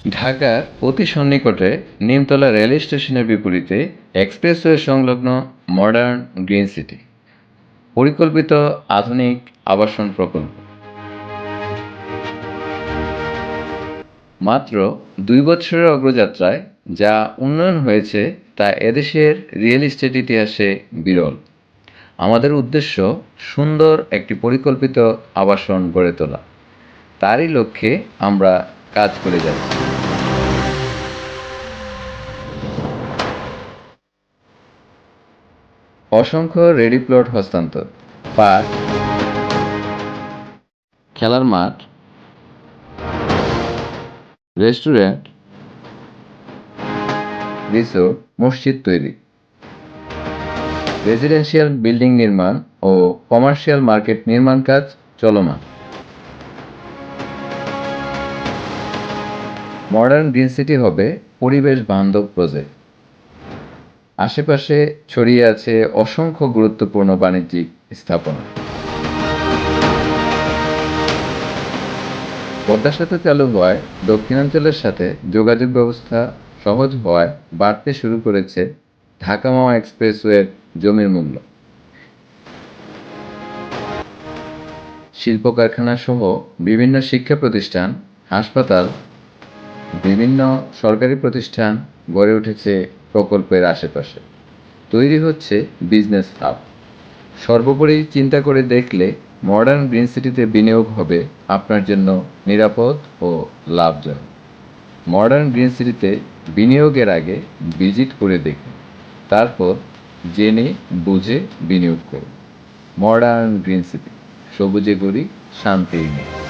ঢাকার অতি সন্নিকটে নিমতলা রেল স্টেশনের বিপরীতে এক্সপ্রেসওয়ে সংলগ্ন মডার্ন গ্রিন সিটি পরিকল্পিত আধুনিক আবাসন প্রকল্প। মাত্র 2 বছরের অগ্রযাত্রায় যা উন্নয়ন হয়েছে তা এদেশের রিয়েল এস্টেট ইতিহাসে বিরল। আমাদের উদ্দেশ্য সুন্দর একটি পরিকল্পিত আবাসন গড়ে তোলা। তারই লক্ষ্যে আমরা কাজ করে যাচ্ছি। অসংখ্য রেডি প্লট হস্তান্তর, পার্ক, খেলার মাঠ, রেস্টুরেন্ট, রিসোর্ট, মসজিদ তৈরি, রেজিডেন্সিয়াল বিল্ডিং নির্মাণ ও কমার্শিয়াল মার্কেট নির্মাণ কাজ চলমান। মডার্ন গ্রিন সিটি হবে পরিবেশ বান্ধব প্রজেক্ট। আশেপাশে ছড়িয়ে আছে অসংখ্য গুরুত্বপূর্ণ বাণিজ্যিক স্থাপনা। পদ্মা সেতু চালু হওয়ায় দক্ষিণাঞ্চলের সাথে যোগাযোগ ব্যবস্থা সহজ হওয়ায় বাড়তে শুরু করেছে ঢাকা মাওয়া এক্সপ্রেসওয়ের জমির মূল্য। শিল্প কারখানা সহ বিভিন্ন শিক্ষা প্রতিষ্ঠান, হাসপাতাল, বিভিন্ন সরকারি প্রতিষ্ঠান গড়ে উঠেছে প্রকল্পের আশেপাশে। তৈরি হচ্ছে বিজনেস হাব। সর্বোপরি চিন্তা করে দেখলে মডার্ন গ্রিন সিটিতে বিনিয়োগ হবে আপনার জন্য নিরাপদ ও লাভজনক। মডার্ন গ্রিন সিটিতে বিনিয়োগের আগে ভিজিট করে দেখুন, তারপর জেনে বুঝে বিনিয়োগ করুন। মডার্ন গ্রিন সিটি, সবুজে গড়ি, শান্তি নেই।